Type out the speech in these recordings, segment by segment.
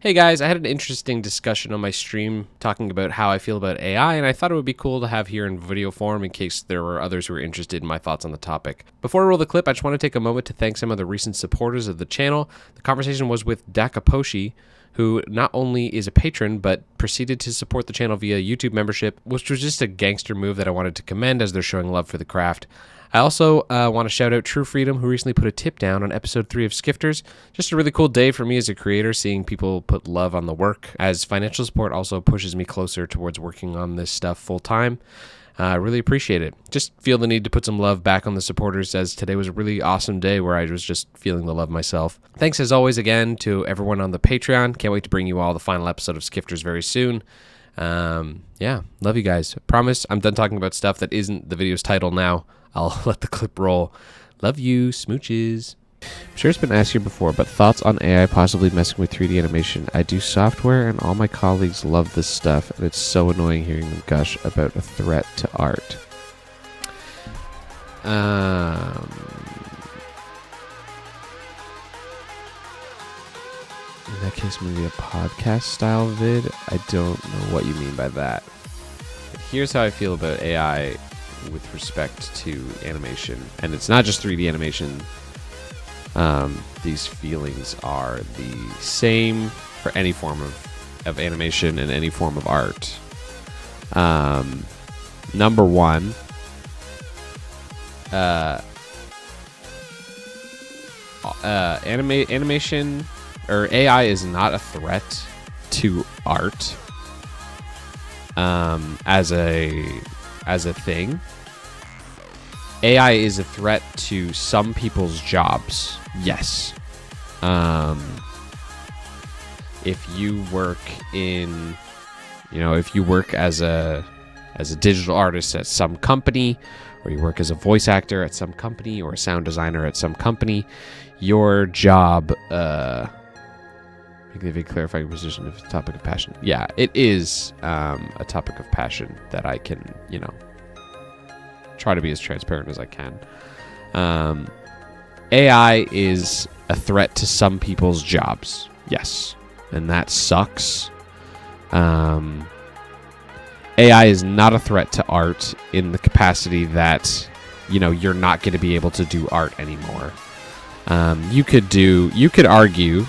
Hey guys, I had an interesting discussion on my stream talking about how I feel about AI, and I thought it would be cool to have here in video form in case there were others who were interested in my thoughts on the topic. Before I roll the clip, I just want to take a moment to thank some of the recent supporters of the channel. The conversation was with Dakaposhi, who not only is a patron, but proceeded to support the channel via YouTube membership, which was just a gangster move that I wanted to commend as they're showing love for the craft. I also want to shout out True Freedom, who recently put a tip down on episode 3 of Skifters. Just a really cool day for me as a creator, seeing people put love on the work, as financial support also pushes me closer towards working on this stuff full time. I really appreciate it. Just feel the need to put some love back on the supporters, as today was a really awesome day where I was just feeling the love myself. Thanks as always again to everyone on the Patreon. Can't wait to bring you all the final episode of Skifters very soon. Yeah, love you guys. Promise I'm done talking about stuff that isn't the video's title now. I'll let the clip roll. Love you, smooches. I'm sure it's been asked here before, but thoughts on AI possibly messing with 3D animation. I do software and all my colleagues love this stuff, and it's so annoying hearing them gush about a threat to art. In that case, maybe a podcast style vid. I don't know what you mean by that. But here's how I feel about AI with respect to animation, and it's not just 3D animation. These feelings are the same for any form of animation and any form of art. Number one, animation or AI is not a threat to art as a thing. AI is a threat to some people's jobs. Yes. If you work in, if you work as a digital artist at some company, or you work as a voice actor at some company, or a sound designer at some company, your job, give a clarifying position of topic of passion. Yeah, it is a topic of passion that I can, try to be as transparent as I can. AI is a threat to some people's jobs. Yes. And that sucks. AI is not a threat to art in the capacity that, you're not going to be able to do art anymore. You could argue,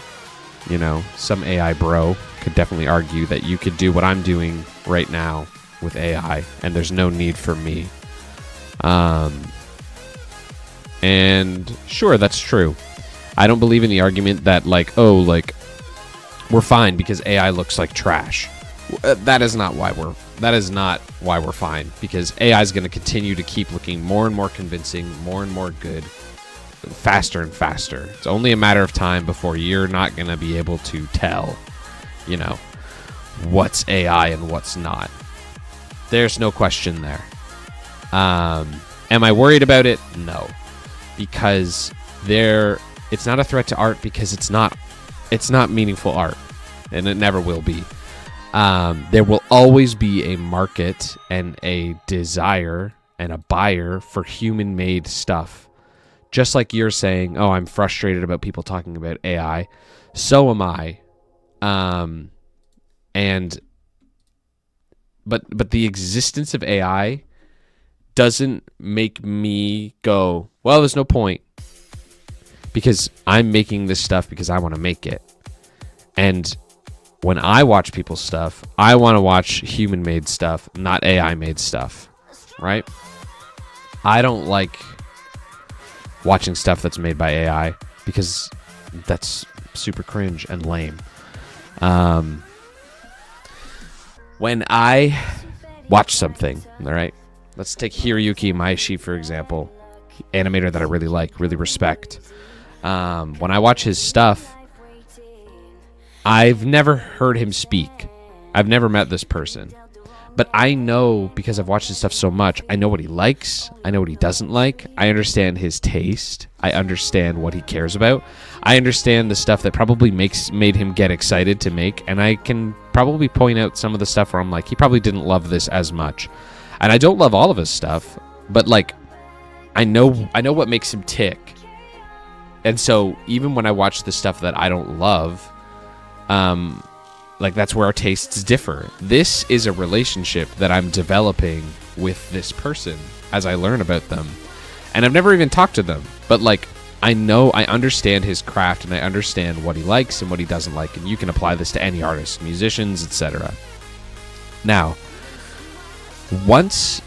some AI bro could definitely argue that you could do what I'm doing right now with AI, and there's no need for me. And sure, that's true. I don't believe in the argument that we're fine because AI looks like trash. That is not why we're fine, because AI is going to continue to keep looking more and more convincing, more and more good, faster and faster. It's only a matter of time before you're not going to be able to tell, what's AI and what's not. There's no question there. Am I worried about it? No, because it's not a threat to art, because it's not meaningful art, and it never will be. There will always be a market and a desire and a buyer for human-made stuff. Just like you're saying, oh, I'm frustrated about people talking about AI. So am I. But the existence of AI doesn't make me go, well, there's no point, because I'm making this stuff because I want to make it. And when I watch people's stuff, I want to watch human-made stuff, not AI-made stuff, right? I don't like watching stuff that's made by AI because that's super cringe and lame. When I watch something, all right, let's take Hiroyuki Maeshi, for example, animator that I really like, really respect. When I watch his stuff, I've never heard him speak. I've never met this person. But I know, because I've watched his stuff so much, I know what he likes. I know what he doesn't like. I understand his taste. I understand what he cares about. I understand the stuff that probably made him get excited to make. And I can probably point out some of the stuff where I'm like, he probably didn't love this as much. And I don't love all of his stuff, but I know what makes him tick. And so even when I watch the stuff that I don't love, Like, that's where our tastes differ. This is a relationship that I'm developing with this person as I learn about them. And I've never even talked to them, but like, I understand his craft, and I understand what he likes and what he doesn't like. And you can apply this to any artist, musicians, etc. Now, once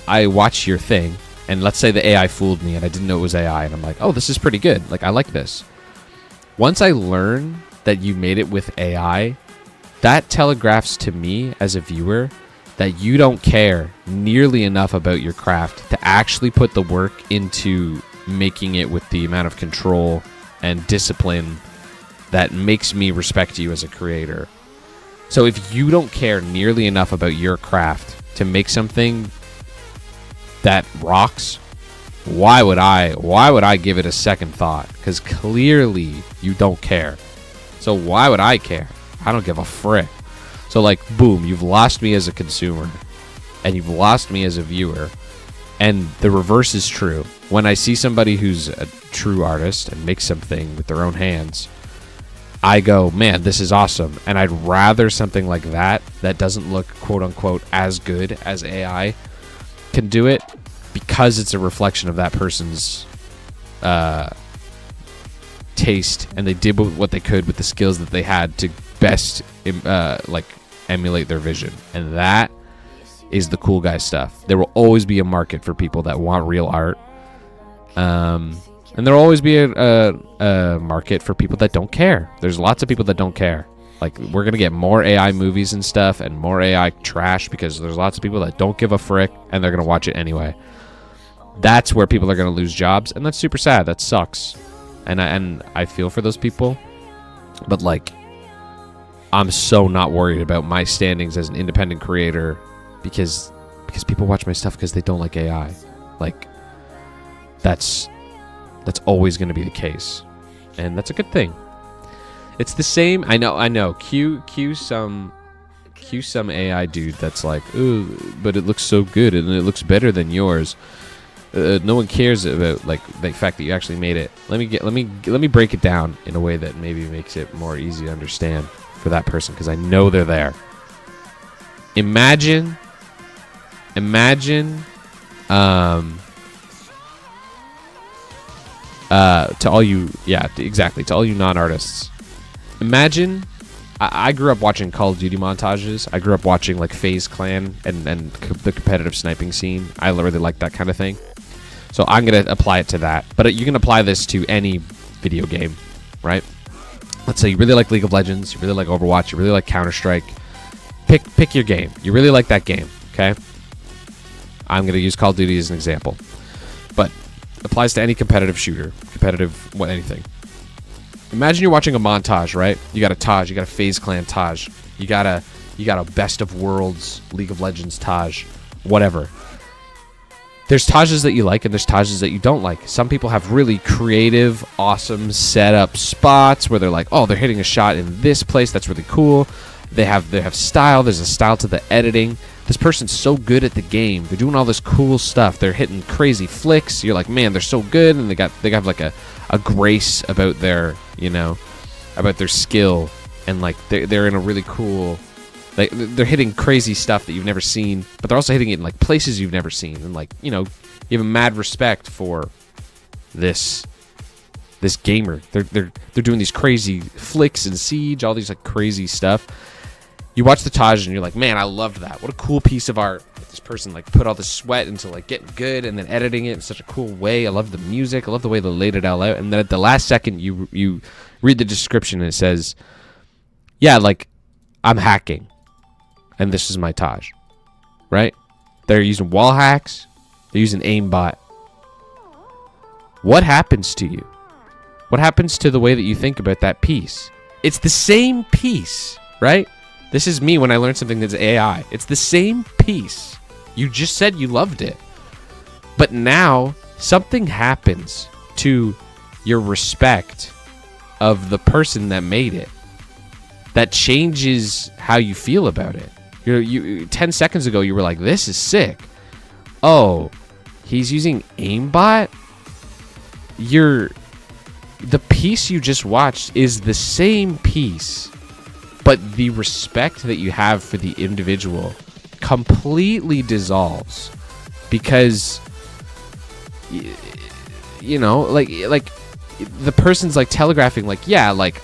I watch your thing, and let's say the AI fooled me and I didn't know it was AI, and I'm like, oh, this is pretty good. Like, I like this. Once I learn that you made it with AI, that telegraphs to me as a viewer that you don't care nearly enough about your craft to actually put the work into making it with the amount of control and discipline that makes me respect you as a creator. So if you don't care nearly enough about your craft to make something that rocks, why would I give it a second thought? Because clearly you don't care. So why would I care? I don't give a frick. So like, boom, you've lost me as a consumer, and you've lost me as a viewer. And the reverse is true. When I see somebody who's a true artist and makes something with their own hands, I go, man, this is awesome. And I'd rather something like that doesn't look, quote unquote, as good as AI can do it, because it's a reflection of that person's taste, and they did what they could with the skills that they had to best like emulate their vision. And that is the cool guy stuff. There will always be a market for people that want real art, and there will always be a market for people that don't care. There's lots of people that don't care. Like, we're gonna get more AI movies and stuff, and more AI trash, because there's lots of people that don't give a frick, and they're gonna watch it anyway. That's where people are gonna lose jobs, and that's super sad. That sucks, and I feel for those people. But like, I'm so not worried about my standings as an independent creator, because people watch my stuff because they don't like AI. Like, that's always going to be the case, and that's a good thing. It's the same. I know. Cue some AI dude that's like, ooh, but it looks so good and it looks better than yours. No one cares about like the fact that you actually made it. Let me break it down in a way that maybe makes it more easy to understand for that person, because I know they're there. Imagine to all you non-artists, imagine, I grew up watching Call of Duty montages. I grew up watching like FaZe Clan and the competitive sniping scene. I really like that kind of thing. So I'm going to apply it to that. But you can apply this to any video game, right? Let's say you really like League of Legends, you really like Overwatch, you really like Counter-Strike. Pick your game. You really like that game, okay? I'm going to use Call of Duty as an example. But applies to any competitive shooter, anything. Imagine you're watching a montage, right? You got a Taj, you got a FaZe Clan Taj, you got a Best of Worlds League of Legends Taj, whatever. There's Tajas that you like, and there's Tajas that you don't like. Some people have really creative, awesome setup spots where they're like, oh, they're hitting a shot in this place, that's really cool. They have style. There's a style to the editing. This person's so good at the game. They're doing all this cool stuff. They're hitting crazy flicks. You're like, man, they're so good, and they have like a grace about their, about their skill, and like they're in a really cool, like they're hitting crazy stuff that you've never seen, but they're also hitting it in like places you've never seen, and like, you have a mad respect for this gamer. They're doing these crazy flicks and Siege, all these like crazy stuff. You watch the Taj and you're like, man, I loved that. What a cool piece of art. This person like put all this sweat into like getting good and then editing it in such a cool way. I love the music. I love the way they laid it all out. And then at the last second, you read the description and it says, yeah, like, I'm hacking, and this is my Taj, right? They're using wall hacks. They're using aimbot. What happens to you? What happens to the way that you think about that piece? It's the same piece, right? This is me when I learn something that's AI. It's the same piece. You just said you loved it. But now something happens to your respect of the person that made it that changes how you feel about it. You 10 seconds ago, you were like, this is sick. Oh, he's using aimbot? The piece you just watched is the same piece but the respect that you have for the individual completely dissolves because you know, like the person's like telegraphing like, yeah, like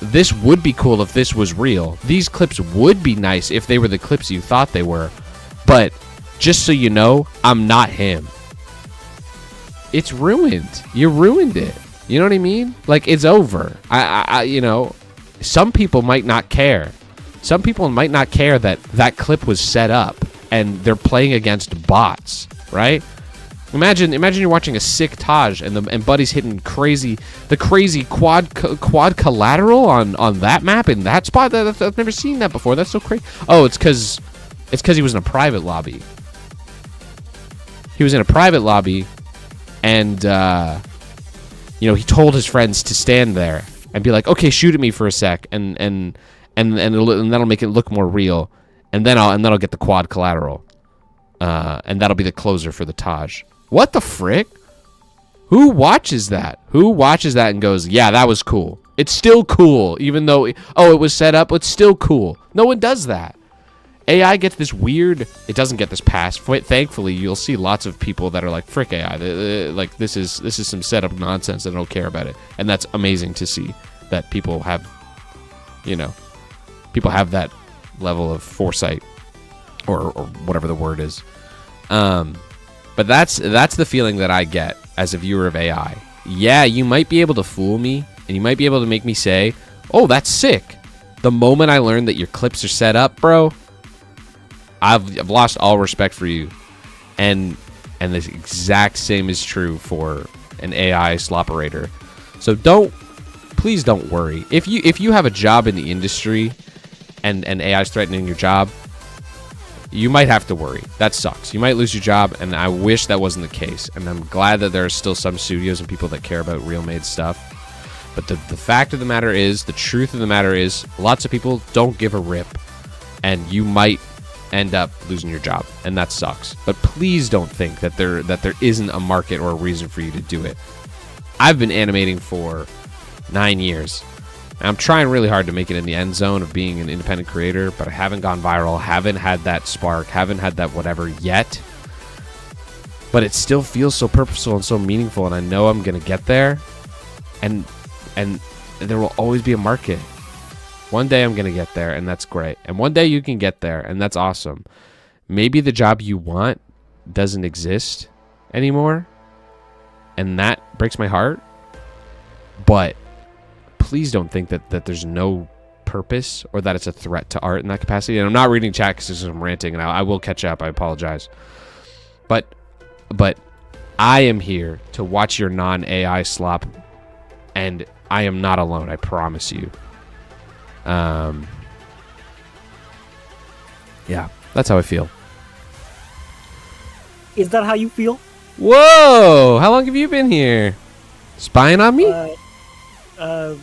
this would be cool if this was real. These clips would be nice if they were the clips you thought they were. But just so you know, I'm not him. It's ruined. You ruined it. You know what I mean? Like, it's over. I you know, some people might not care. Some people might not care that that clip was set up and they're playing against bots, right? Imagine you're watching a sick Taj and Buddy's hitting the crazy quad collateral on that map in that spot. I've never seen that before. That's so crazy. Oh, it's because he was in a private lobby. He was in a private lobby, and you know, he told his friends to stand there and be like, okay, shoot at me for a sec, and that'll make it look more real, and then I'll get the quad collateral, and that'll be the closer for the Taj. What the frick? Who watches that? Who watches that and goes, yeah, that was cool. It's still cool, even though, it was set up, it's still cool. No one does that. AI gets this weird, it doesn't get this pass. Thankfully, you'll see lots of people that are like, frick AI, like this is some setup nonsense and I don't care about it. And that's amazing to see that people have, you know, people have that level of foresight or whatever the word is. But that's the feeling that I get as a viewer of AI. Yeah, you might be able to fool me, and you might be able to make me say, oh, that's sick. The moment I learned that your clips are set up, bro, I've lost all respect for you. And the exact same is true for an AI sloperator. So please don't worry. If you have a job in the industry and AI is threatening your job, you might have to worry. That sucks. You might lose your job, and I wish that wasn't the case. And I'm glad that there are still some studios and people that care about real-made stuff. But the fact of the matter is, the truth of the matter is, lots of people don't give a rip, and you might end up losing your job, and that sucks. But please don't think that there isn't a market or a reason for you to do it. I've been animating for 9 years. I'm trying really hard to make it in the end zone of being an independent creator, but I haven't gone viral, haven't had that spark, haven't had that whatever yet. But it still feels so purposeful and so meaningful, and I know I'm going to get there. And there will always be a market. One day I'm going to get there, and that's great. And one day you can get there, and that's awesome. Maybe the job you want doesn't exist anymore, and that breaks my heart. But please don't think that there's no purpose or that it's a threat to art in that capacity. And I'm not reading chat because I'm ranting, and I will catch up. I apologize. But I am here to watch your non-AI slop, and I am not alone. I promise you. Yeah, that's how I feel. Is that how you feel? Whoa! How long have you been here? Spying on me?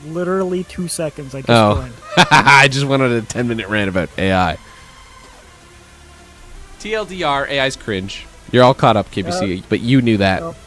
Literally 2 seconds. I just joined. I just went on a 10-minute rant about AI. TLDR, AI's cringe. You're all caught up, KBC, but you knew that.